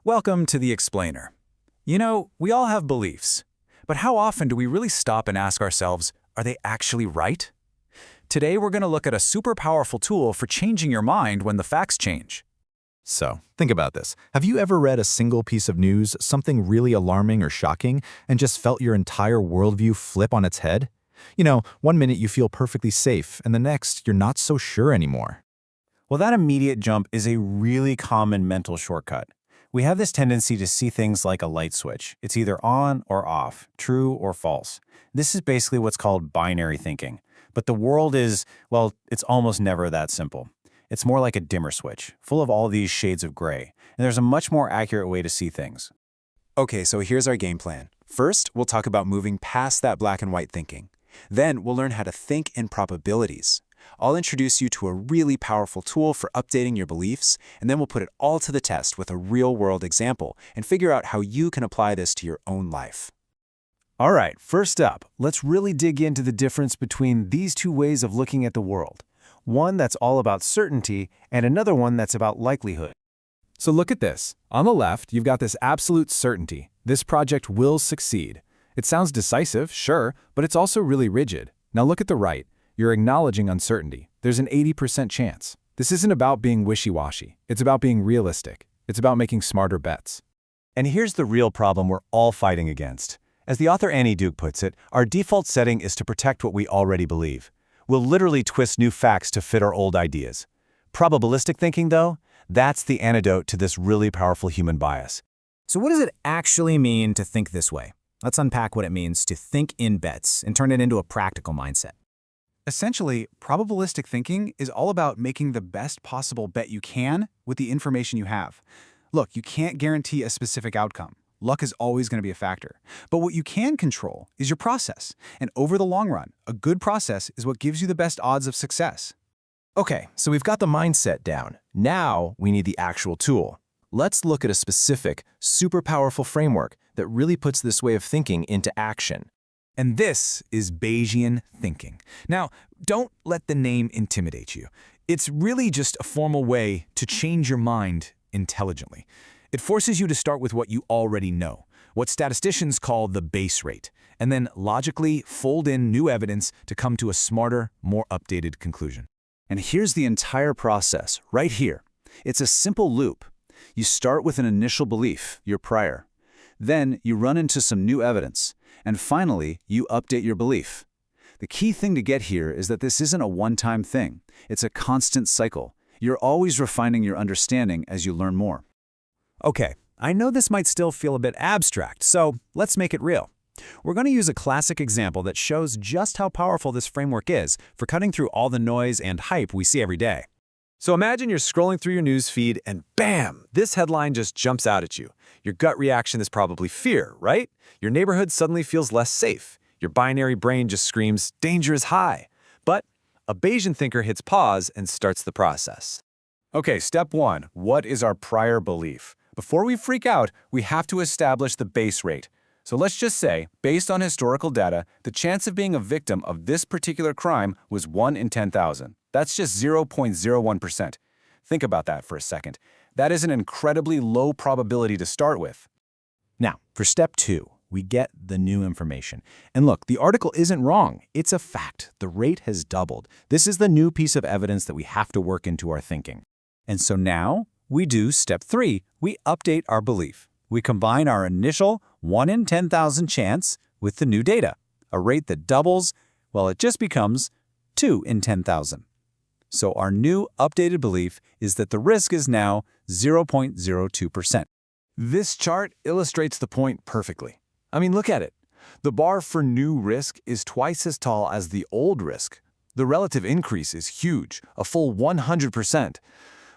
Welcome to The Explainer. You know, we all have beliefs, but how often do we really stop and ask ourselves, are they actually right? Today we're going to look at a super powerful tool for changing your mind when the facts change. So, think about this. Have you ever read a single piece of news, something really alarming or shocking, and just felt your entire worldview flip on its head? You know, one minute you feel perfectly safe, and the next you're not so sure anymore. Well, that immediate jump is a really common mental shortcut. We have this tendency to see things like a light switch. It's either on or off, true or false. This is basically what's called binary thinking. But the world is, well, it's almost never that simple. It's more like a dimmer switch, full of all these shades of gray. And there's a much more accurate way to see things. Okay, so here's our game plan. First, we'll talk about moving past that black and white thinking. Then we'll learn how to think in probabilities. I'll introduce you to a really powerful tool for updating your beliefs, and then we'll put it all to the test with a real-world example and figure out how you can apply this to your own life. All right, first up, let's really dig into the difference between these two ways of looking at the world. One that's all about certainty, and another one that's about likelihood. So look at this. On the left, you've got this absolute certainty. This project will succeed. It sounds decisive, sure, but it's also really rigid. Now look at the right. You're acknowledging uncertainty. There's an 80% chance. This isn't about being wishy-washy. It's about being realistic. It's about making smarter bets. And here's the real problem we're all fighting against. As the author Annie Duke puts it, our default setting is to protect what we already believe. We'll literally twist new facts to fit our old ideas. Probabilistic thinking, though, that's the antidote to this really powerful human bias. So what does it actually mean to think this way? Let's unpack what it means to think in bets and turn it into a practical mindset. Essentially, probabilistic thinking is all about making the best possible bet you can with the information you have. Look, you can't guarantee a specific outcome. Luck is always going to be a factor. But what you can control is your process. And over the long run, a good process is what gives you the best odds of success. Okay, so we've got the mindset down. Now we need the actual tool. Let's look at a specific, super powerful framework that really puts this way of thinking into action. And this is Bayesian thinking. Now, don't let the name intimidate you. It's really just a formal way to change your mind intelligently. It forces you to start with what you already know, what statisticians call the base rate, and then logically fold in new evidence to come to a smarter, more updated conclusion. And here's the entire process, right here. It's a simple loop. You start with an initial belief, your prior. Then you run into some new evidence. And finally, you update your belief. The key thing to get here is that this isn't a one-time thing. It's a constant cycle. You're always refining your understanding as you learn more. Okay, I know this might still feel a bit abstract, so let's make it real. We're going to use a classic example that shows just how powerful this framework is for cutting through all the noise and hype we see every day. So imagine you're scrolling through your news feed and bam, this headline just jumps out at you. Your gut reaction is probably fear, right? Your neighborhood suddenly feels less safe. Your binary brain just screams, danger is high. But a Bayesian thinker hits pause and starts the process. Okay, step one, what is our prior belief? Before we freak out, we have to establish the base rate. So let's just say, based on historical data, the chance of being a victim of this particular crime was 1 in 10,000. That's just 0.01%. Think about that for a second. That is an incredibly low probability to start with. Now, for step two, we get the new information. And look, the article isn't wrong. It's a fact. The rate has doubled. This is the new piece of evidence that we have to work into our thinking. And so now, we do step three. We update our belief. We combine our initial 1 in 10,000 chance with the new data, a rate that doubles, well, it just becomes 2 in 10,000. So our new updated belief is that the risk is now 0.02%. This chart illustrates the point perfectly. I mean, look at it. The bar for new risk is twice as tall as the old risk. The relative increase is huge, a full 100%.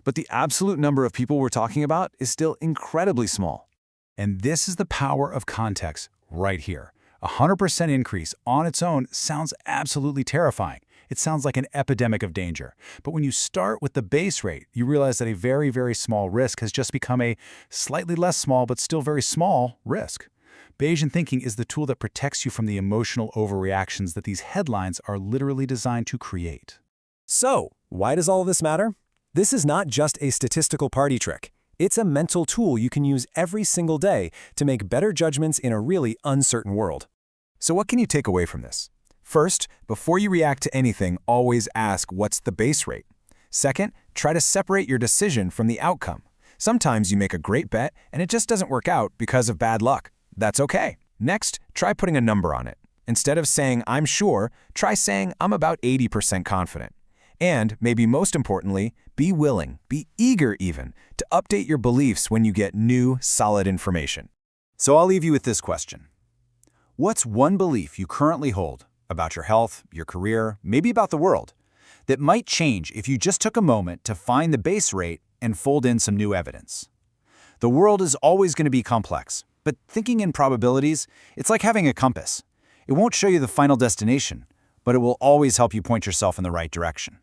But the absolute number of people we're talking about is still incredibly small. And this is the power of context right here. A 100% increase on its own sounds absolutely terrifying. It sounds like an epidemic of danger. But when you start with the base rate, you realize that a very, very small risk has just become a slightly less small but still very small risk. Bayesian thinking is the tool that protects you from the emotional overreactions that these headlines are literally designed to create. So, why does all of this matter? This is not just a statistical party trick. It's a mental tool you can use every single day to make better judgments in a really uncertain world. So what can you take away from this? First, before you react to anything, always ask, what's the base rate? Second, try to separate your decision from the outcome. Sometimes you make a great bet and it just doesn't work out because of bad luck. That's okay. Next, try putting a number on it. Instead of saying, I'm sure, try saying, I'm about 80% confident. And, maybe most importantly, be willing, be eager even, to update your beliefs when you get new, solid information. So I'll leave you with this question. What's one belief you currently hold about your health, your career, maybe about the world, that might change if you just took a moment to find the base rate and fold in some new evidence? The world is always going to be complex, but thinking in probabilities, it's like having a compass. It won't show you the final destination, but it will always help you point yourself in the right direction.